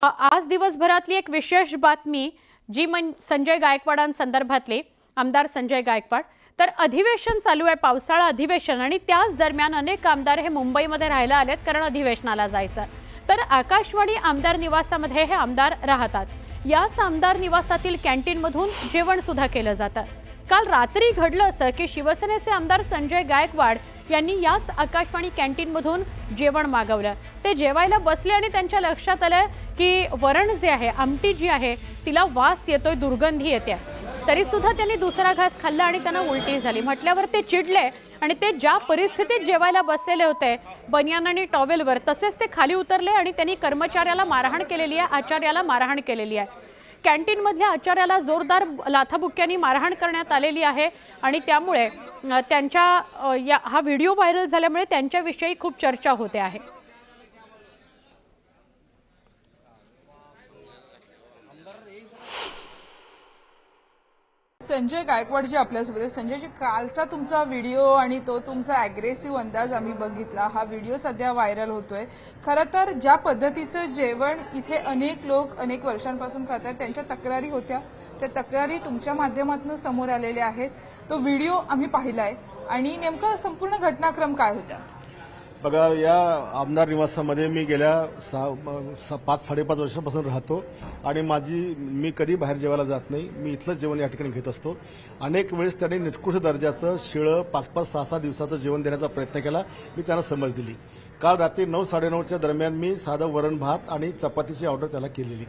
आज दिवसभरातली एक विशेष बातमी जी संजय गायकवाडांसंदर्भातली आमदार संजय गायकवाड तर अधिवेशन चालू आहे, पावसाळा अधिवेशन, आणि त्याच दरम्यान अनेक आमदार हे मुंबईमध्ये राहायला आलेत कारण अधिवेशनाला जायचं। तर आकाशवाणी आमदार निवासामध्ये हे आमदार राहतात। याच आमदार निवासातील कॅन्टीन मधून जेवण सुद्धा केलं जातं। काल रात्री घडलं असं की शिवसेनेचे आमदार संजय गायकवाड यांनी याच आकाशवाणी कॅन्टीन मधून जेवण मागवलं। ते जेवायला बसले आणि त्यांच्या लक्षात आलं की वरण जे आहे, आमटी जी आहे, तिला वास येतोय, दुर्गंधी येते। तरी सुद्धा त्यांनी दुसरा घास खाल्ला आणि त्यांना उलटी झाली। म्हटल्यावर ते चिडले आणि ते ज्या परिस्थितीत जेवायला बसलेले होते, बनियान आणि टॉवेलवर, तसेच ते खाली उतरले आणि त्यांनी कर्मचाऱ्याला मारहाण केलेली आहे, आचार्याला मारहाण केलेली आहे। कॅन्टीन मधल्या आचार्याला जोरदार लाथाबुक्क्यांनी मारहाण करण्यात आलेली आहे आणि त्यामुळे त्यांच्या हा व्हिडिओ व्हायरल झाल्यामुळे त्यांच्याविषयी खूप चर्चा होते आहे। संजय गायकवाड जी आपल्यासोबत आहे। संजय जी, कालचा तुमचा व्हिडिओ आणि तो तुमचा अग्रेसिव्ह अंदाज आम्ही बघितला, हा व्हिडिओ सध्या व्हायरल होतोय। खरं तर ज्या पद्धतीचं जेवण इथे अनेक लोक अनेक वर्षांपासून खातात, त्यांच्या तक्रारी होत्या, त्या तक्रारी तुमच्या माध्यमातून समोर आलेल्या आहेत। तो व्हिडिओ आम्ही पाहिलाय आणि नेमका संपूर्ण घटनाक्रम काय होता? बघा, या आमदार निवासामध्ये मी गेल्या 5-5.5 वर्षापासून राहतो आणि मी कधी बाहेर जेवायला जात नाही। मी इथलंच जेवण या ठिकाणी घेत असतो। अनेक वेळेस त्यांनी निकृष्ट दर्जाचं शिळं 5-5, 6-6 दिवसाचं जेवण देण्याचा प्रयत्न केला। मी त्यांना समज दिली। काल रात्री 9-9:30च्या दरम्यान मी साधं वरण भात आणि चपातीची ऑर्डर त्याला केलेली।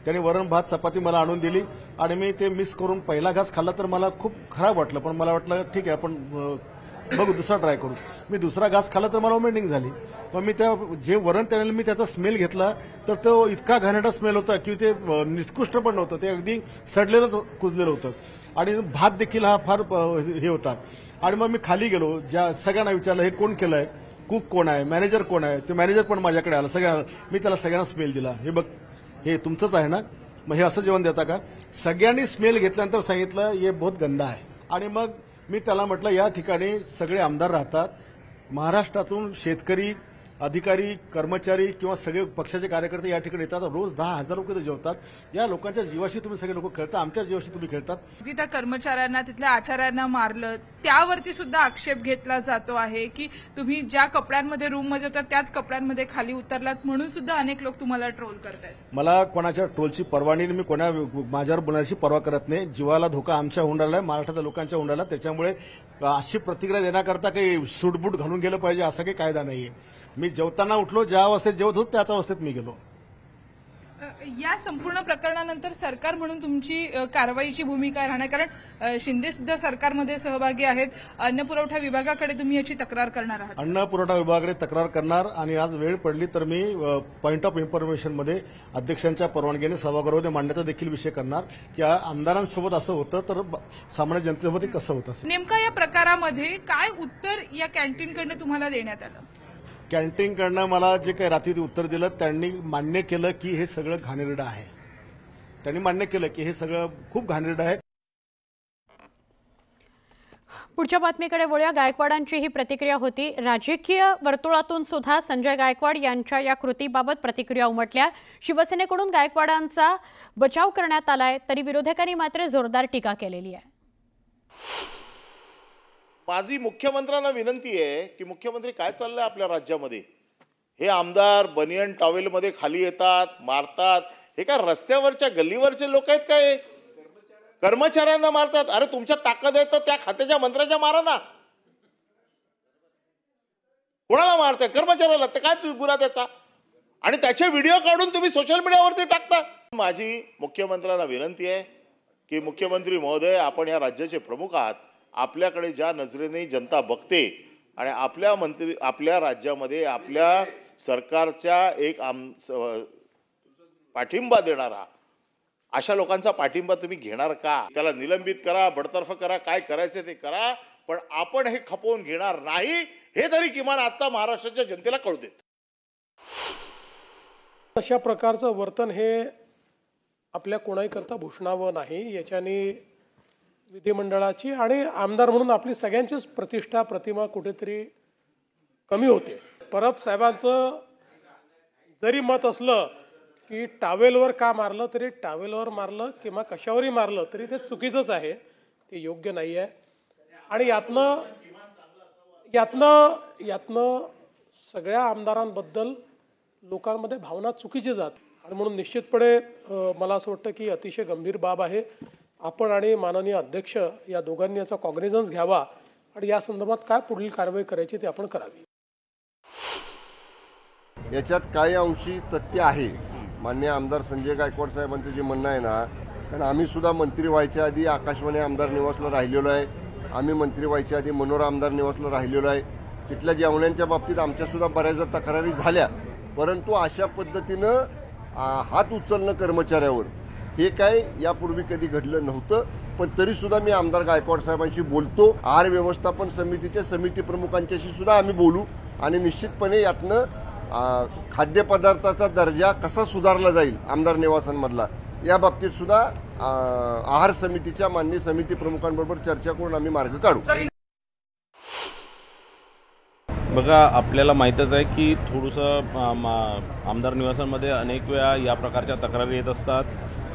त्याने वरण भात चपाती मला आणून दिली आणि मी ते मिस करून पहिला घास खाल्ला तर मला खूप खराब वाटलं, पण मला वाटलं ठीक आहे, आपण बघू, दुसरा ट्राय करू। मी दुसरा घास खाल्ला तर मला वॉमिटिंग झाली। पण मी जे वरण त्याने मी त्याचा स्मेल घेतला तर तो इतका घाणेरडा स्मेल होता की ते निकृष्ट पण नव्हतं, ते अगदी सडलेलंच कुजलेलं होतं आणि भात देखील हा फार हे होता। आणि मग मी खाली गेलो, ज्या सगळ्यांना विचारलं हे कोण केलंय, कुक कोण आहे, मॅनेजर कोण आहे। ते मॅनेजर पण माझ्याकडे आला, मी त्याला सगळ्यांना स्मेल दिला, हे बघ, हे तुमचंच आहे ना, मग हे असं जेवण देता का? सगळ्यांनी स्मेल घेतल्यानंतर सांगितलं हे बहुत गंदा आहे। आणि मग मी त्याला म्हटलं या ठिकाणी सगळे आमदार राहतात, महाराष्ट्रातून शेतकरी, अधिकारी, कर्मचारी किंवा सगळे पक्षाचे कार्यकर्ते या ठिकाणी येतात, रोज 10,000 लोक इथे जेवतात। या लोकांच्या जीवाशी तुम्ही सगळे लोक खेळता, आमच्या जीवाशी तुम्ही खेळतात। त्या कर्मचाऱ्यांना, तिथल्या आचार्यांना मारलं, त्यावरती सुद्धा आक्षेप घेतला जातो आहे की तुम्ही ज्या कपड्यांमध्ये रूममध्ये होता त्याच कपड्यांमध्ये खाली उतरलात, म्हणून सुद्धा अनेक लोक तुम्हाला ट्रोल करतात। मला कोणाच्या ट्रोलची पर्वा नाही, मी कोणा माझ्यावर बोलण्याची पर्वा करत नाही। जीवाला धोका आमच्या होऊन राहिलाय, महाराष्ट्राच्या लोकांच्या होऊन राहिला, त्याच्यामुळे अशी प्रतिक्रिया देण्याकरता काही सूटबूट घालून गेलं पाहिजे असा काही कायदा नाहीये। मी जेवताना उठलो, ज्या अवस्थेत जेवत होतो त्याच अवस्थेत मी गेलो। या संपूर्ण प्रकरणानंतर सरकार म्हणून तुमची कारवाईची भूमिका राहणार, कारण शिंदे सुद्धा सरकारमध्ये सहभागी आहेत। अन्न पुरवठा विभागाकडे तुम्ही याची तक्रार करणार आहात? अन्न पुरवठा विभागाकडे तक्रार करणार आणि आज वेळ पडली तर मी पॉइंट ऑफ इन्फॉर्मेशनमध्ये अध्यक्षांच्या परवानगीने सभागृहामध्ये मांडण्याचा देखील विषय करणार की आमदारांसोबत असं होतं तर सामान्य जनतेसोबत कसं होतं। नेमका या प्रकारामध्ये काय उत्तर या कॅन्टीनकडनं तुम्हाला देण्यात आलं? कॅन्टीनकडनं मला जे काही रात्री उत्तर दिलं, त्यांनी मान्य केलं की हे सगळं घाणेरडं आहे। त्यांनी मान्य केलं की हे सगळं खूप घाणेरडं आहे। पुढच्या बातमीकडे वळूया। गायकवाडांची ही प्रतिक्रिया होती। राजकीय वर्तुळातून सुद्धा संजय गायकवाड यांच्या या कृतीबाबत प्रतिक्रिया उमटल्या। शिवसेनेकडून गायकवाडांचा बचाव करण्यात आलाय, तरी विरोधकांनी मात्र जोरदार टीका केलेली आहे। माझी मुख्यमंत्र्यांना विनंती आहे की मुख्यमंत्री काय चाललंय आपल्या राज्यामध्ये? हे आमदार बनियन टॉवेलमध्ये खाली येतात, मारतात, हे काय रस्त्यावरच्या गल्लीवरचे लोक आहेत काय? कर्मचाऱ्यांना मारतात। अरे तुमच्या ताकद आहे तर त्या खात्याच्या मंत्र्याच्या मारा ना। कोणाला मारताय? कर्मचाऱ्याला। तर काय गुन्हा त्याचा? आणि त्याचे व्हिडिओ काढून तुम्ही सोशल मीडियावरती टाकता। माझी मुख्यमंत्र्यांना विनंती आहे की मुख्यमंत्री महोदय, आपण या राज्याचे प्रमुख आहात, आपल्याकडे ज्या नजरेने जनता बघते आणि आपल्या राज्यामध्ये आपल्या सरकारच्या एक पाठिंबा देणारा अशा लोकांचा पाठिंबा तुम्ही घेणार का? त्याला निलंबित करा, बडतर्फ करा, काय करायचं ते करा, पण आपण हे खपवून घेणार नाही, हे तरी किमान आता महाराष्ट्राच्या जनतेला कळू देत। अशा प्रकारचं वर्तन हे आपल्या कोणाही करता भूषणावं नाही। याच्याने विधिमंडळाची आणि आमदार म्हणून आपली सगळ्यांचीच प्रतिष्ठा, प्रतिमा कुठेतरी कमी होते। परब साहेबांचं जरी मत असलं की टावेलवर का मारलं तरी टावेलवर मारलं किंवा कशावरही मारलं तरी ते चुकीचंच आहे, ते योग्य नाही आहे. आणि यातनं सगळ्या आमदारांबद्दल लोकांमध्ये भावना चुकीची जात आणि म्हणून निश्चितपणे मला असं वाटतं की अतिशय गंभीर बाब आहे. आपण आणि माननीय अध्यक्ष या दोघांनी याचा कॉग्निझन्स घ्यावा आणि या संदर्भात काय पुढील कारवाई करायची ते आपण करावी. याच्यात काही अंशी तथ्य आहे. माननीय आमदार संजय गायकवाड साहेबांचं जे म्हणणं आहे ना, कारण आम्ही सुद्धा मंत्री व्हायच्या आधी आकाशवाणी आमदार निवासला राहिलेलो आहे. आम्ही मंत्री व्हायच्या आधी मनोरा आमदार निवासला राहिलेलो आहे. तिथल्या जेवणांच्या बाबतीत आमच्यासुद्धा बऱ्याचदा तक्रारी झाल्या, परंतु अशा पद्धतीनं हात उचलणं कर्मचाऱ्यावर हे काय यापूर्वी कधी घडलं नव्हतं. पण तरीसुद्धा मी आमदार गायकवाड साहेबांशी बोलतो. आहार व्यवस्थापन समितीच्या समिती प्रमुखांच्याशी सुद्धा आम्ही बोलू आणि निश्चितपणे यातनं खाद्यपदार्थाचा दर्जा कसा सुधारला जाईल आमदार निवासांमधला या बाबतीत सुद्धा आहार समितीच्या माननीय समिती प्रमुखांबरोबर चर्चा करून आम्ही मार्ग काढू. बघा, आपल्याला माहीतच आहे की थोडंसं आमदार निवासांमध्ये अनेक वेळा या प्रकारच्या तक्रारी येत असतात.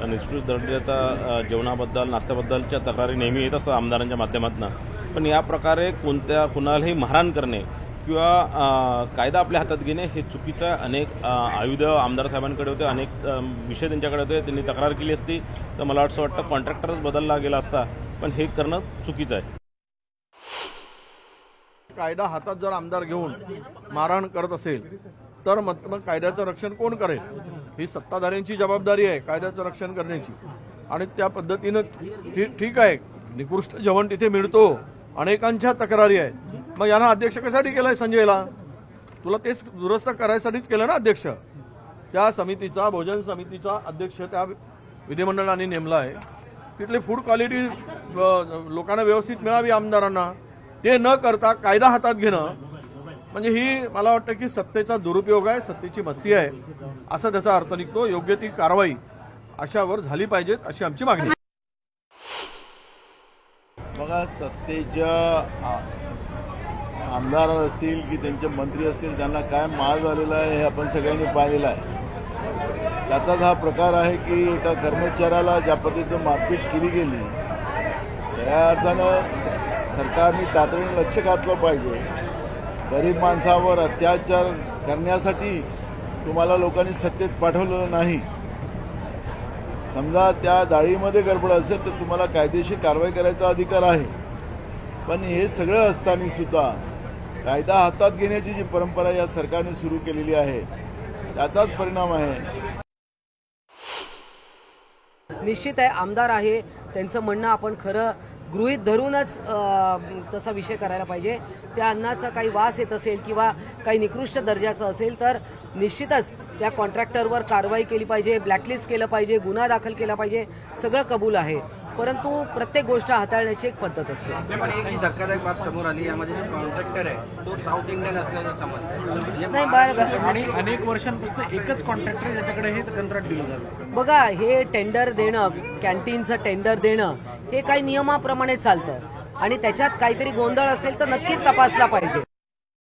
निष्कृत दर्जाच्या जेवणाबद्दल नाश्त्याबद्दलच्या तक्रारी नेहमी येत असतात आमदारांच्या माध्यमातून. पण या प्रकारे कुणालाही मारहाण करणे किंवा कायदा आपल्या हातात घेणे हे चुकीचं आहे. अनेक आयुध आमदार साहेबांकडे होते, अनेक विषय त्यांच्याकडे होते. त्यांनी तक्रार केली असती तर मला असं वाटतं कॉन्ट्रॅक्टरच बदलला गेला असता. पण हे करणं चुकीचं आहे. कायदा हातात जर आमदार घेऊन मारहाण करत असेल तर मग कायद्याचं रक्षण कोण करेल? ही सत्ताधाऱ्यांची जबाबदारी आहे कायद्याचं रक्षण करण्याची. आणि त्या पद्धतीनं ठीक आहे, निकृष्ट जेवण तिथे मिळतो, अनेकांच्या तक्रारी आहेत. मग यांना अध्यक्ष कशासाठी केलंय संजयला? तुला तेच दुरुस्त करायसाठीच केलं ना अध्यक्ष. त्या समितीचा भोजन समितीचा अध्यक्ष त्या विधिमंडळाने नेमला आहे. तिथली फूड क्वालिटी लोकांना व्यवस्थित मिळावी आमदारांना, ते न करता कायदा हातात घेणं म्हणजे ही मला वाटतं की सत्तेचा दुरुपयोग आहे, सत्तेची मस्ती आहे असा त्याचा अर्थ निघतो. योग्य ती कारवाई अशावर झाली पाहिजेत अशी आमची मागणी. बघा, सत्तेच्या आमदार असतील की त्यांचे मंत्री असतील त्यांना काय माल झालेला आहे हे आपण सगळ्यांनी पाहिलेलं आहे. त्याचाच हा प्रकार आहे की एका कर्मचाऱ्याला ज्या पद्धतीनं मारपीट केली गेली त्या अर्थानं सरकारने तातडीने लक्ष घातलं पाहिजे. गरीब माणसावर अत्याचार करण्यासाठी तुम्हाला लोकांनी सत्तेत पाठवलेलं नाही. समजा त्या डाळीमध्ये गडबड असेल तर तुम्हाला कायदेशीर कारवाई करायचा अधिकार आहे. पण हे सगळं असताना सुद्धा कायदा हातात घेण्याची जी परंपरा या सरकारने सुरू केलेली आहे त्याचाच परिणाम आहे. निश्चित आहे, आमदार आहे त्यांचं म्हणणं आपण खरं गृहीत धरूनच तसा विषय करायला पाहिजे. त्या अन्नाचा काही वास येत असेल किंवा काही निकृष्ट दर्जाचं असेल तर निश्चितच त्या कॉन्ट्रॅक्टरवर कारवाई केली पाहिजे, ब्लॅकलिस्ट केलं पाहिजे, गुन्हा दाखल केला पाहिजे. सगळं कबूल आहे, परंतु प्रत्येक गोष्ट हाताळण्याची एक पद्धत असते. पण एक जी धक्कादायक बाब समोर आली, यामध्ये जो कॉन्ट्रॅक्टर आहे तो साऊथ इंडियन असल्याचं समजतं. नाही, आणि अनेक वर्षांपासून एकच कॉन्ट्रॅक्टर ज्याच्याकडे हे कंत्राट दिलं जातं. बघा, हे टेंडर देणं, कॅन्टीनचं टेंडर देणं हे काही नियमाप्रमाणे चालतं आणि त्याच्यात काहीतरी गोंधळ असेल तर नक्कीच तपासला पाहिजे.